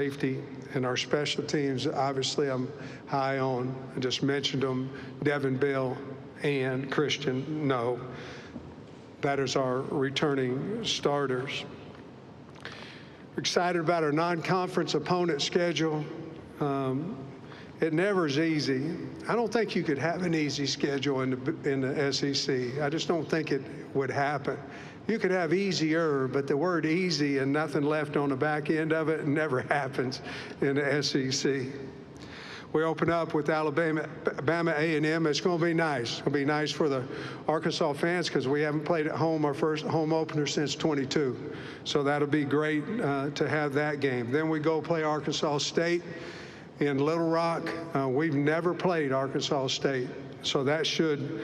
safety, and our special teams, obviously I'm high on. I just mentioned them, Devin, Bill, and Christian. No, that is our returning starters. Excited about our non-conference opponent schedule. It never is easy. I don't think you could have an easy schedule in the SEC. I just don't think it would happen. You could have easier, but the word easy and nothing left on the back end of it never happens in the SEC. We open up with Alabama A&M. It's going to be nice. It'll be nice for the Arkansas fans because we haven't played at home our first home opener since 22. So that'll be great to have that game. Then we go play Arkansas State in Little Rock. We've never played Arkansas State. So that should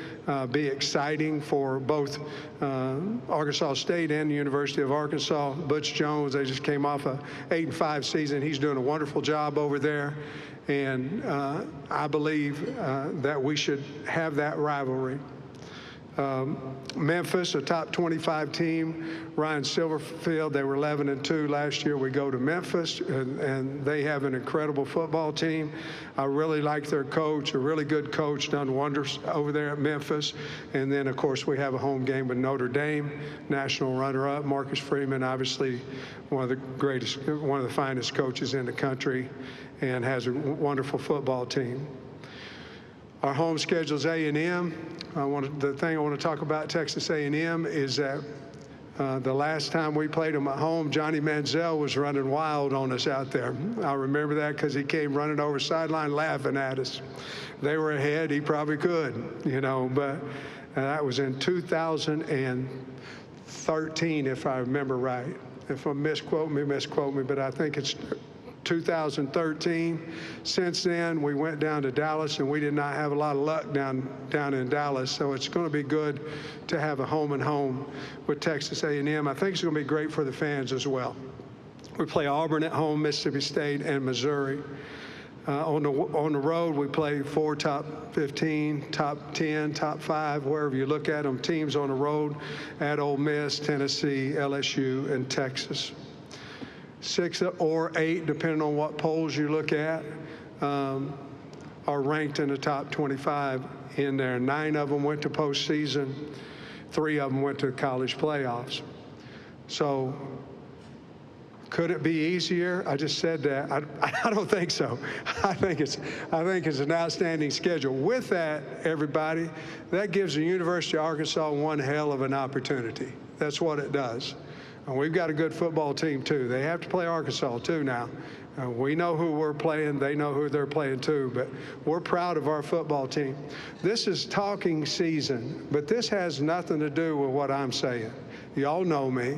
be exciting for both Arkansas State and the University of Arkansas. Butch Jones, they just came off a 8-5 season. He's doing a wonderful job over there. And I believe that we should have that rivalry. Memphis, a top 25 team. Ryan Silverfield, they were 11-2 last year. We go to Memphis, and they have an incredible football team. I really like their coach, a really good coach, done wonders over there at Memphis. And then, of course, we have a home game with Notre Dame, national runner-up. Marcus Freeman, obviously one of the finest coaches in the country, and has a wonderful football team. Our home schedule is A&M. The thing I want to talk about Texas A&M is that the last time we played them at home, Johnny Manziel was running wild on us out there. I remember that because he came running over sideline laughing at us. They were ahead. He probably could, you know, but that was in 2013, if I remember right. If I misquote me, but I think it's 2013. Since then, we went down to Dallas, and we did not have a lot of luck down in Dallas. So it's going to be good to have a home and home with Texas A&M. I think it's going to be great for the fans as well. We play Auburn at home, Mississippi State, and Missouri. On the road, we play 4 top 15, top 10, top 5, wherever you look at them. Teams on the road at Ole Miss, Tennessee, LSU, and Texas. 6 or 8, depending on what polls you look at, are ranked in the top 25 in there. 9 of them went to postseason. 3 of them went to college playoffs. So could it be easier? I just said that. I don't think so. I think it's an outstanding schedule. With that, everybody, that gives the University of Arkansas one hell of an opportunity. That's what it does. And we've got a good football team, too. They have to play Arkansas, too, now. We know who we're playing. They know who they're playing, too. But we're proud of our football team. This is talking season, but this has nothing to do with what I'm saying. Y'all know me.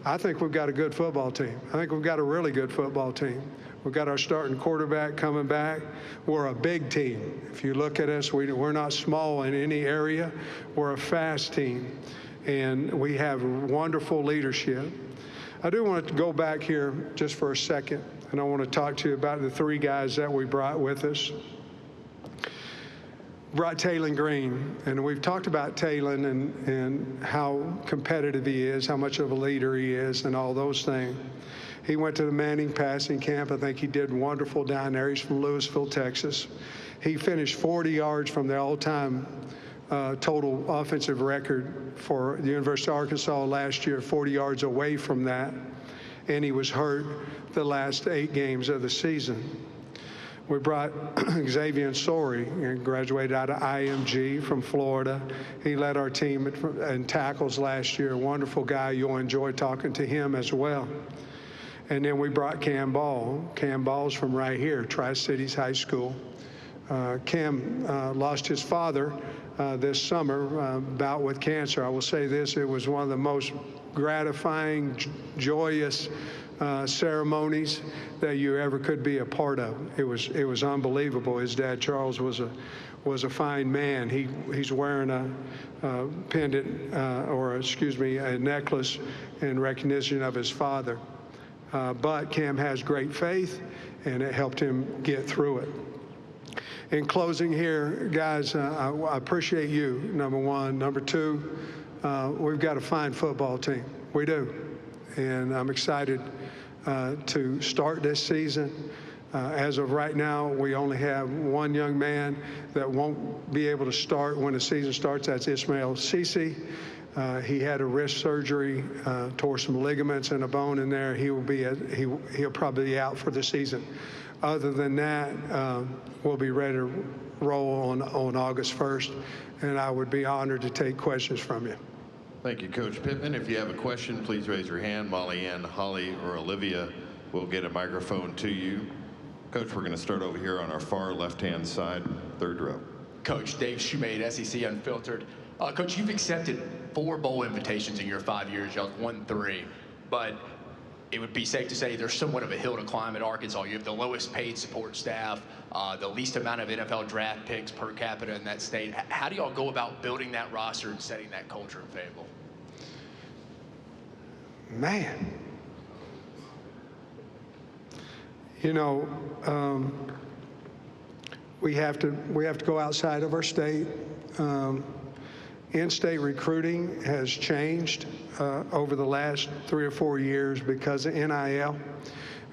I think we've got a good football team. I think we've got a really good football team. We've got our starting quarterback coming back. We're a big team. If you look at us, we're not small in any area. We're a fast team. And we have wonderful leadership. I do want to go back here just for a second, and I want to talk to you about the 3 guys that we brought with us. Brought Taylon Green, and we've talked about Taylon and how competitive he is, how much of a leader he is, and all those things. He went to the Manning passing camp. I think he did wonderful down there. He's from Louisville, Texas. He finished 40 yards from the all-time total offensive record for the University of Arkansas last year, 40 yards away from that, and he was hurt the last 8 games of the season. We brought Xavier Sorey, graduated out of IMG from Florida. He led our team in tackles last year, a wonderful guy. You'll enjoy talking to him as well. And then we brought Cam Ball. Cam Ball's from right here, Tri-Cities High School. Cam lost his father this summer, bout with cancer. I will say this, it was one of the most gratifying, joyous ceremonies that you ever could be a part of. It was unbelievable. His dad, Charles, was a fine man. He's wearing a pendant, a necklace in recognition of his father. But Cam has great faith, and it helped him get through it. In closing here, guys, I appreciate you, number one. Number two, we've got a fine football team. We do. And I'm excited to start this season. As of right now, we only have one young man that won't be able to start when the season starts. That's Ismail Sisi. He had a wrist surgery, tore some ligaments and a bone in there. He'll probably be out for the season. Other than that, we'll be ready to roll on August 1st, and I would be honored to take questions from you. Thank you, Coach Pittman. If you have a question, please raise your hand. Molly Ann, Holly, or Olivia will get a microphone to you. Coach, we're going to start over here on our far left-hand side, third row. Coach Dave Shoemade, SEC Unfiltered. Coach, you've accepted 4 bowl invitations in your 5 years. Y'all won 3, but it would be safe to say there's somewhat of a hill to climb at Arkansas. You have the lowest paid support staff, the least amount of NFL draft picks per capita in that state. How do y'all go about building that roster and setting that culture in Fayetteville? Man. You know, we have to go outside of our state. In-state recruiting has changed over the last 3 or 4 years because of NIL,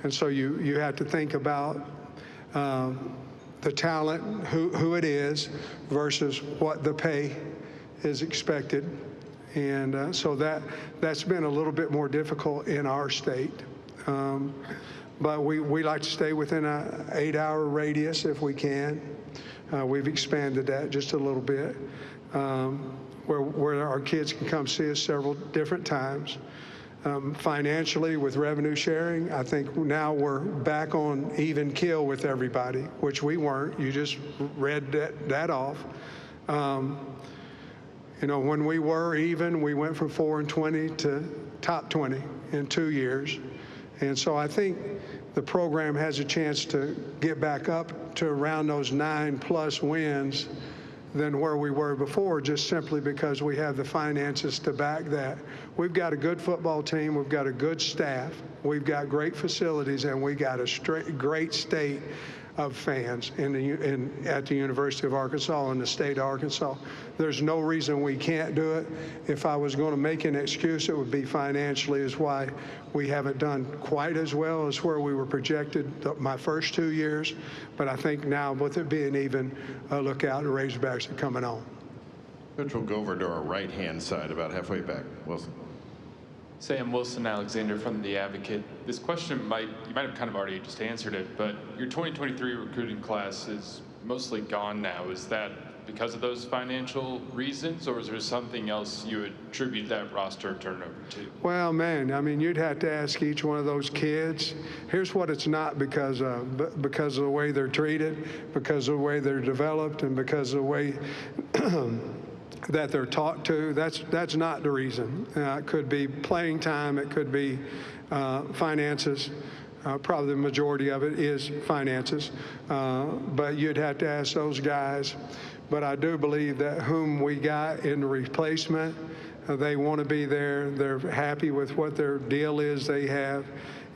and so you have to think about the talent, who it is, versus what the pay is expected, and so that's been a little bit more difficult in our state. But we like to stay within an 8-hour radius if we can. We've expanded that just a little bit, where our kids can come see us several different times. Financially, with revenue sharing, I think now we're back on even keel with everybody, which we weren't. You just read that off. You know, when we were even, we went from 4-20 to top 20 in 2 years. And so I think the program has a chance to get back up to around those 9+ wins than where we were before, just simply because we have the finances to back that. We've got a good football team, we've got a good staff, we've got great facilities, and we got a great state of fans at the University of Arkansas and the state of Arkansas. There's no reason we can't do it. If I was going to make an excuse, it would be financially, is why we haven't done quite as well as where we were projected my first 2 years. But I think now, with it being even, look out, the Razorbacks are coming on. Coach, we'll go over to our right-hand side, about halfway back. Wilson. Sam Wilson Alexander from The Advocate. This question you might have kind of already just answered it, but your 2023 recruiting class is mostly gone now. Is that because of those financial reasons, or is there something else you attribute that roster turnover to? Well, man, I mean, you'd have to ask each one of those kids. Here's what it's not because of: because of the way they're treated, because of the way they're developed, and because of the way that they're taught to. That's not the reason. It could be playing time. It could be finances. Probably the majority of it is finances. But you'd have to ask those guys. But I do believe that whom we got in the replacement, they want to be there. They're happy with what their deal is they have,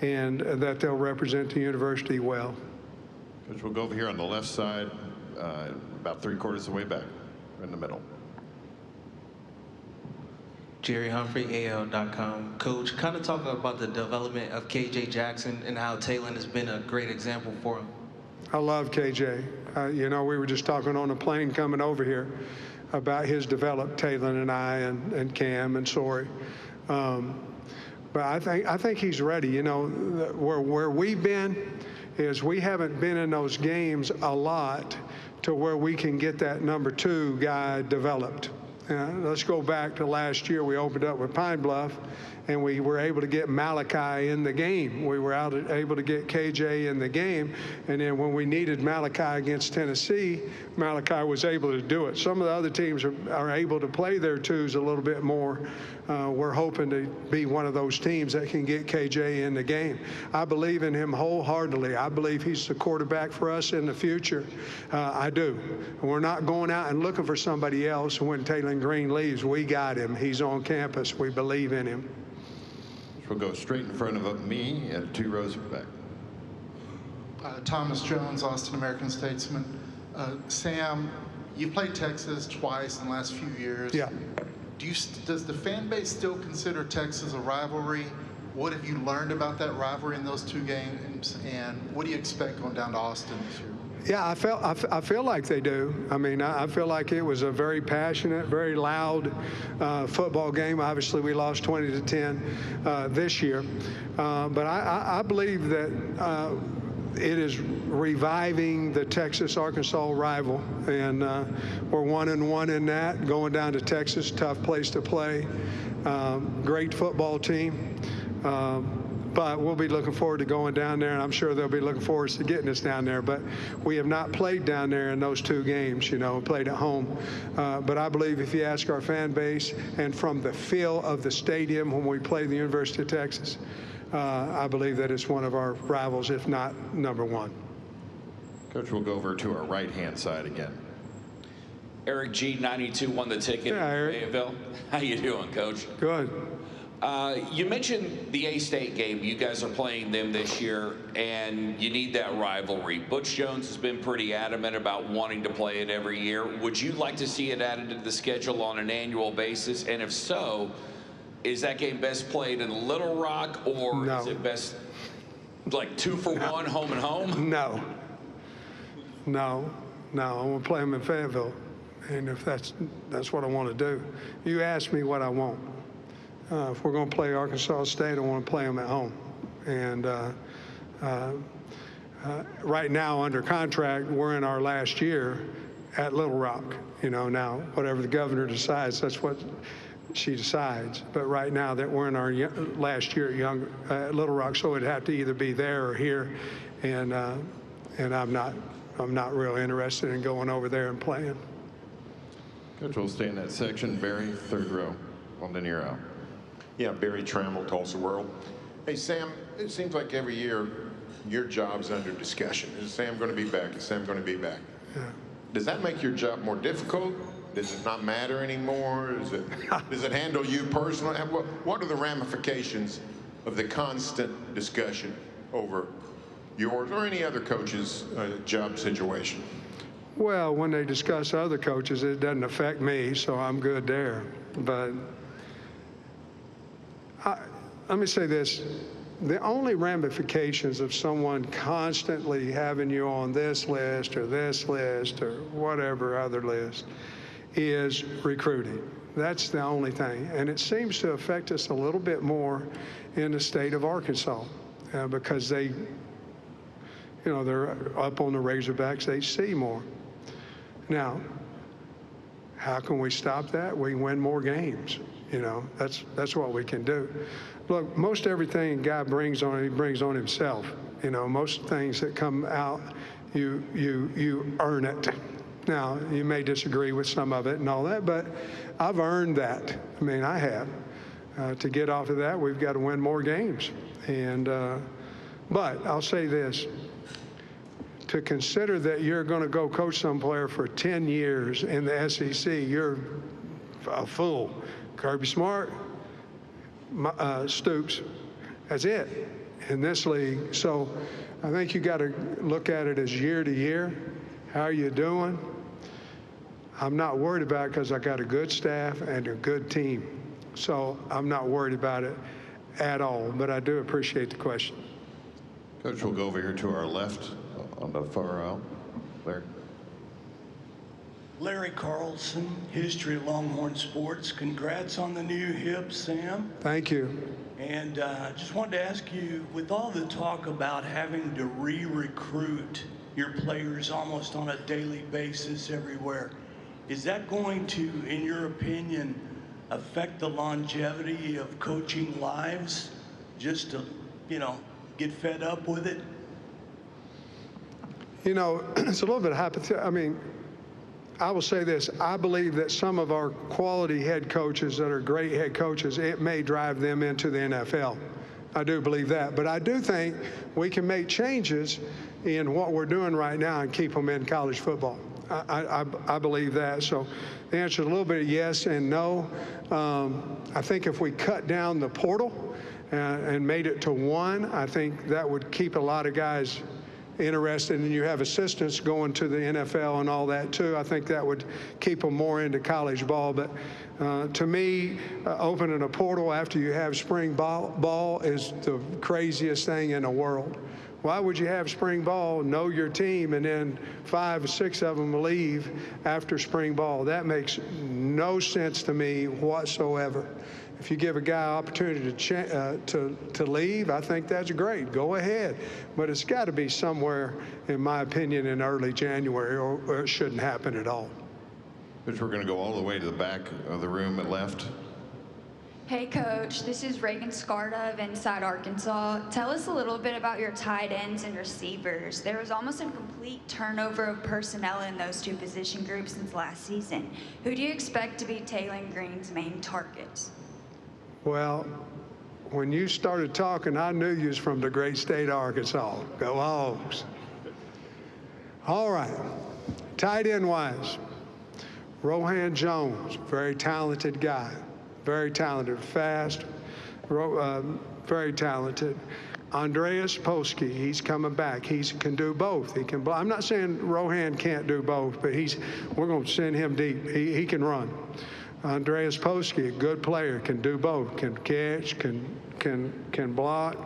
and that they'll represent the university well. Coach, we'll go over here on the left side, about 3/4 of the way back, in the middle. Jerry Humphrey, AL.com. Coach, kind of talking about the development of KJ Jackson and how Taylor has been a great example for him. I love KJ. You know, we were just talking on a plane coming over here about his development, Taylor and I and Cam and Sori. But I think he's ready. You know, where we've been is we haven't been in those games a lot to where we can get that number 2 guy developed. Let's go back to last year. We opened up with Pine Bluff, and we were able to get Malachi in the game. We were able to get KJ in the game, and then when we needed Malachi against Tennessee, Malachi was able to do it. Some of the other teams are able to play their 2s a little bit more. We're hoping to be one of those teams that can get KJ in the game. I believe in him wholeheartedly. I believe he's the quarterback for us in the future. I do. We're not going out and looking for somebody else. When Taylor Green leaves, we got him. He's on campus. We believe in him. We'll go straight in front of me at 2 rows back. Thomas Jones, Austin American Statesman. Sam, you played Texas twice in the last few years. Yeah. Does the fan base still consider Texas a rivalry? What have you learned about that rivalry in those 2 games, and what do you expect going down to Austin this year? Yeah, I feel like they do. I mean, I feel like it was a very passionate, very loud football game. Obviously, we lost 20-10 this year, but I believe that it is reviving the Texas-Arkansas rival, and we're 1-1 in that. Going down to Texas, tough place to play. Great football team. But we'll be looking forward to going down there, and I'm sure they'll be looking forward to getting us down there. But we have not played down there in those 2 games, played at home. But I believe if you ask our fan base, and from the feel of the stadium when we play the University of Texas, I believe that it's one of our rivals, if not number 1. Coach, we'll go over to our right-hand side again. Eric G, 92, won the ticket. Yeah, Eric. Fayetteville. How you doing, Coach? Good. You mentioned the A-State game. You guys are playing them this year, and you need that rivalry. Butch Jones has been pretty adamant about wanting to play it every year. Would you like to see it added to the schedule on an annual basis? And if so, is that game best played in Little Rock, or No. is it best like 2 for 1, home and home? No. I want to play them in Fayetteville, and if that's what I want to do. You ask me what I want. If we're going to play Arkansas State, I want to play them at home. And right now, under contract, we're in our last year at Little Rock. Now, whatever the governor decides, that's what she decides. But right now, that we're in our last year at Little Rock, so it'd have to either be there or here. And I'm not real interested in going over there and playing. Coach, we'll stay in that section. Barry, 3rd row, on the near out. Yeah, Barry Trammell, Tulsa World. Hey, Sam, it seems like every year your job's under discussion. Is Sam going to be back? Is Sam going to be back? Yeah. Does that make your job more difficult? Does it not matter anymore? Does it handle you personally? What are the ramifications of the constant discussion over yours or any other coach's job situation? Well, when they discuss other coaches, it doesn't affect me, so I'm good there. But let me say this. The only ramifications of someone constantly having you on this list or whatever other list is recruiting. That's the only thing. And it seems to affect us a little bit more in the state of Arkansas because they're up on the Razorbacks, they see more. Now, how can we stop that? We win more games. That's what we can do. Look, most everything God brings on, he brings on himself. Most things that come out, you earn it. Now, you may disagree with some of it and all that, but I've earned that. I mean, I have. To get off of that, we've got to win more games. But I'll say this. To consider that you're going to go coach some player for 10 years in the SEC, you're a fool. Kirby Smart, Stoops, that's it in this league. So I think you got to look at it as year to year. How are you doing? I'm not worried about it because I got a good staff and a good team. So I'm not worried about it at all, but I do appreciate the question. Coach, we'll go over here to our left on the far aisle. Larry. Larry Carlson, History of Longhorn Sports. Congrats on the new hip, Sam. Thank you. And just wanted to ask you, with all the talk about having to re-recruit your players almost on a daily basis everywhere, is that going to, in your opinion, affect the longevity of coaching lives just to, get fed up with it? It's a little bit hypothetical. I mean, I will say this. I believe that some of our quality head coaches that are great head coaches, it may drive them into the NFL. I do believe that. But I do think we can make changes in what we're doing right now and keep them in college football. I believe that. So the answer is a little bit yes and no. I think if we cut down the portal and made it to one, I think that would keep a lot of guys interested, and you have assistants going to the NFL and all that too. I think that would keep them more into college ball. But to me, opening a portal after you have spring ball is the craziest thing in the world. Why would you have spring ball, know your team, and then 5 or 6 of them leave after spring ball? That makes no sense to me whatsoever. If you give a guy opportunity to leave, I think that's great. Go ahead. But it's got to be somewhere, in my opinion, in early January, or it shouldn't happen at all. Coach, we're going to go all the way to the back of the room at left. Hey, Coach. This is Reagan Scarta of Inside Arkansas. Tell us a little bit about your tight ends and receivers. There was almost a complete turnover of personnel in those 2 position groups since last season. Who do you expect to be Taylon Green's main targets? Well, when you started talking, I knew you was from the great state of Arkansas. Go Hogs. All right. Tight end wise, Rohan Jones, very talented guy. Very talented, fast, very talented. Andreas Polsky, he's coming back. He can do both. He can. I'm not saying Rohan can't do both, but we're going to send him deep. He can run. Andreas Polsky, a good player, can do both. Can catch, can block,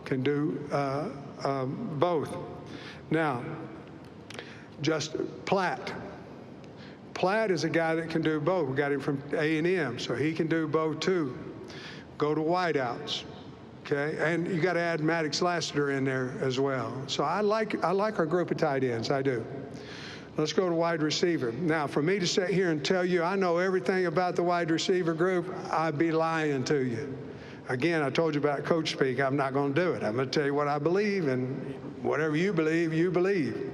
can do both. Now, just Platt. Platt is a guy that can do both. We got him from A&M, so he can do both too. Go to wideouts, okay? And you got to add Maddox Lassiter in there as well. So I like our group of tight ends. I do. Let's go to wide receiver. Now, for me to sit here and tell you I know everything about the wide receiver group, I'd be lying to you. Again, I told you about coach speak. I'm not going to do it. I'm going to tell you what I believe, and whatever you believe, you believe.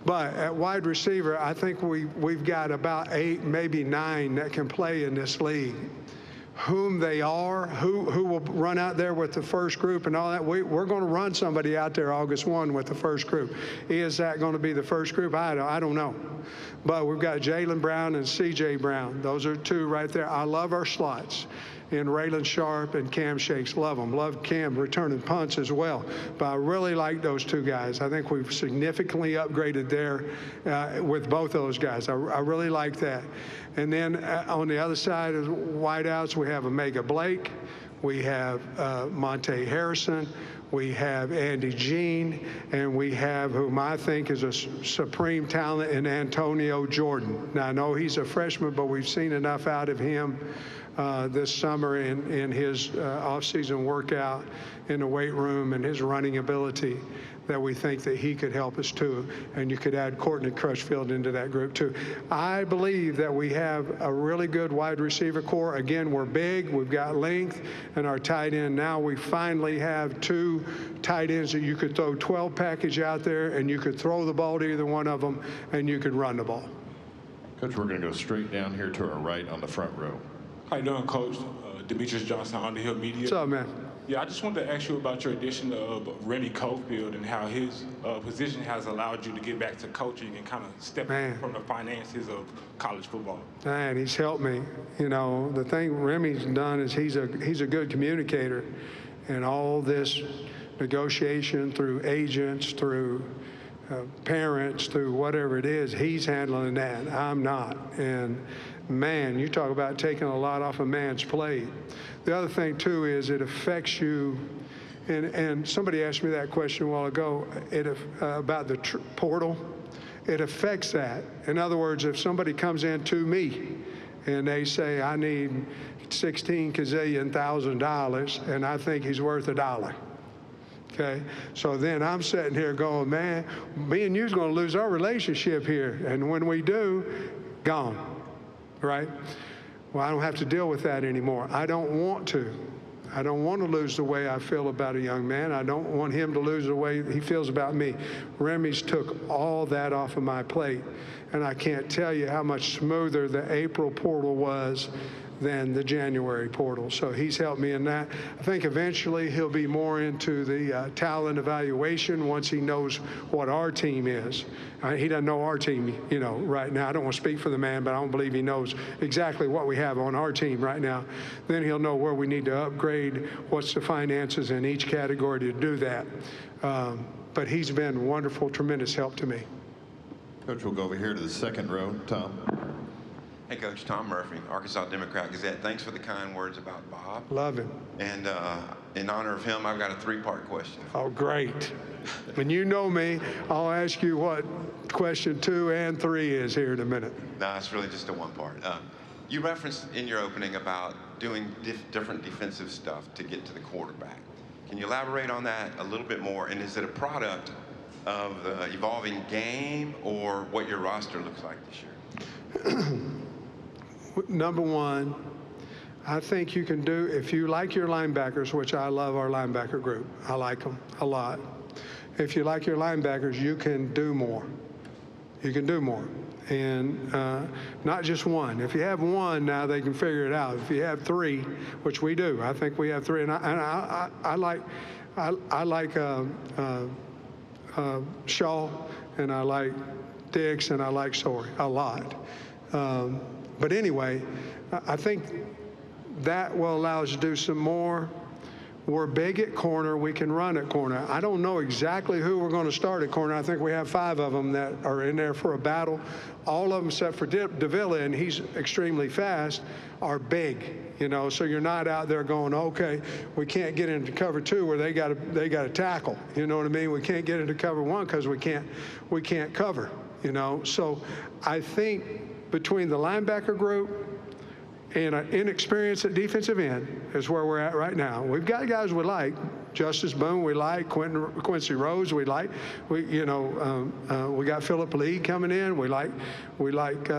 But at wide receiver, I think we've got about 8, maybe 9 that can play in this league. Whom they are, who will run out there with the first group and all that, we're going to run somebody out there August 1 with the first group. Is that going to be the first group? I don't know. But we've got Jalen Brown and C.J. Brown. Those are 2 right there. I love our slots. And Raylan Sharp and Cam Shakes, love them. Love Cam returning punts as well. But I really like those 2 guys. I think we've significantly upgraded there with both of those guys. I really like that. And then on the other side of wideouts, we have Omega Blake. We have Monte Harrison. We have Andy Jean. And we have whom I think is a supreme talent in Antonio Jordan. Now, I know he's a freshman, but we've seen enough out of him this summer in his off-season workout in the weight room and his running ability that we think that he could help us too. And you could add Courtney Crutchfield into that group too. I believe that we have a really good wide receiver core. Again, we're big, we've got length, and our tight end. Now we finally have 2 tight ends that you could throw 12 package out there, and you could throw the ball to either one of them, and you could run the ball. Coach, we're going to go straight down here to our right on the front row. How you doing, Coach? Demetrius Johnson, Underhill Media. What's up, man? Yeah, I just wanted to ask you about your addition of Remy Cofield and how his position has allowed you to get back to coaching and kind of step away from the finances of college football. Man, he's helped me. You know, the thing Remy's done is he's a good communicator, and all this negotiation through agents, through parents, through whatever it is, he's handling that. I'm not. And man, you talk about taking a lot off a man's plate. The other thing too is it affects you, and somebody asked me that question a while ago about the portal. It affects that. In other words, if somebody comes in to me and they say, I need $16 gazillion thousand, and I think he's worth $1. Okay, so then I'm sitting here going, man, me and you's going to lose our relationship here, and when we do, gone, right? Well, I don't have to deal with that anymore. I don't want to. I don't want to lose the way I feel about a young man. I don't want him to lose the way he feels about me. Remy's took all that off of my plate, and I can't tell you how much smoother the April portal was than the January portal. So he's helped me in that. I think eventually he'll be more into the talent evaluation once he knows what our team is. He doesn't know our team, you know, right now. I don't want to speak for the man, but I don't believe he knows exactly what we have on our team right now. Then he'll know where we need to upgrade, what's the finances in each category to do that. but he's been wonderful, tremendous help to me. Coach, we'll go over here to the second row. Tom. Hey, Coach, Tom Murphy, Arkansas Democrat-Gazette. Thanks for the kind words about Bob. Love him. And in honor of him, I've got a three-part question. Oh, great. When you know me, I'll ask you what question 2 and 3 is here in a minute. No, it's really just a one-part. You referenced in your opening about doing different defensive stuff to get to the quarterback. Can you elaborate on that a little bit more? And is it a product of the evolving game or what your roster looks like this year? Number one, I think you can do, if you like your linebackers, which I love our linebacker group. I like them a lot. If you like your linebackers, you can do more. You can do more. And not just one. If you have one, now they can figure it out. If you have 3, which we do, I think we have 3. And I like Shaw, and I like Dix, and I like Story a lot. But anyway, I think that will allow us to do some more. We're big at corner. We can run at corner. I don't know exactly who we're going to start at corner. I think we have 5 of them that are in there for a battle. All of them, except for Davila, and he's extremely fast, are big. You know, so you're not out there going, okay, we can't get into cover 2 where they got to tackle. You know what I mean? We can't get into cover 1 because we can't cover. You know, so I think between the linebacker group and an inexperience at defensive end is where we're at right now. We've got guys we like. Justice Boone we like. Quincy Rose we like. We got Philip Lee coming in. We like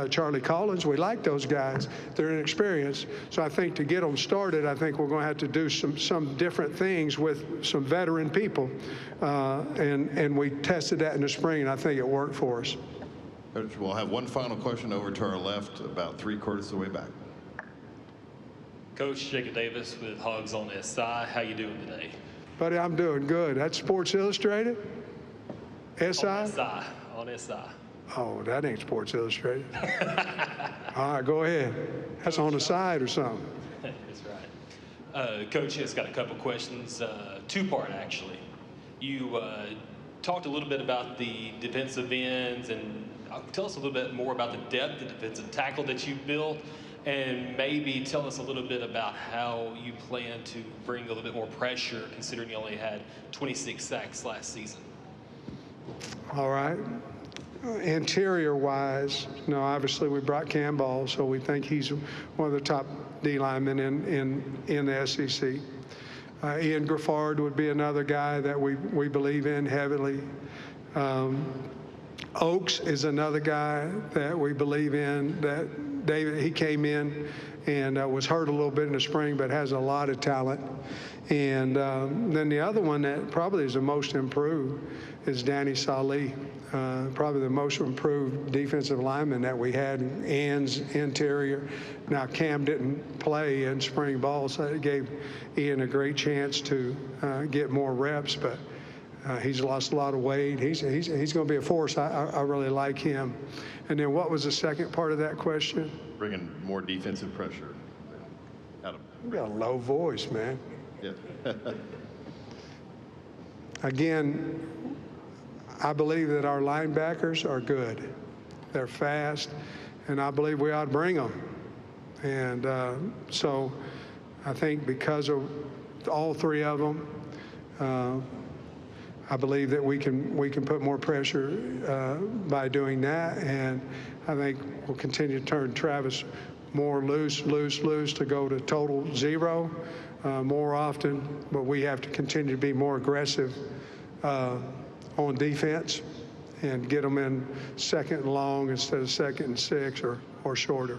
Charlie Collins. We like those guys. They're inexperienced. So I think to get them started, I think we're going to have to do some different things with some veteran people. And we tested that in the spring, and I think it worked for us. Coach, we'll have one final question over to our left, about 3/4 of the way back. Coach Jacob Davis with Hogs on SI. How you doing today? Buddy, I'm doing good. That's Sports Illustrated? SI? On SI. Oh, that ain't Sports Illustrated. All right, go ahead. That's on the side or something. That's right. Coach has got a couple questions, 2-part actually. You talked a little bit about the defensive ends, and tell us a little bit more about the depth of defensive tackle that you built. And maybe tell us a little bit about how you plan to bring a little bit more pressure, considering you only had 26 sacks last season. All right. Interior-wise, obviously we brought Cam Ball, so we think he's one of the top D linemen in the SEC. Ian Griffard would be another guy that we believe in heavily. Oaks is another guy that we believe in. That David, he came in and was hurt a little bit in the spring, but has a lot of talent. And then the other one that probably is the most improved is Danny Salih, probably the most improved defensive lineman that we had, ends, interior. Now, Cam didn't play in spring ball, so it gave Ian a great chance to get more reps, but he's lost a lot of weight. He's going to be a force. I really like him. And then what was the second part of that question? Bringing more defensive pressure. You got a low voice, man. Yeah. Again, I believe that our linebackers are good. They're fast, and I believe we ought to bring them. And so I think because of all 3 of them, I believe that we can put more pressure by doing that, and I think we'll continue to turn Travis more loose to go to total 0 more often. But we have to continue to be more aggressive on defense and get them in 2nd and long instead of 2nd and 6 or shorter.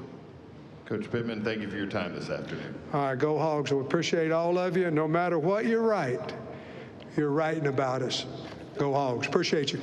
Coach Pittman, thank you for your time this afternoon. All right, go Hogs. We appreciate all of you. No matter what you write, you're writing about us. Go Hogs. Appreciate you.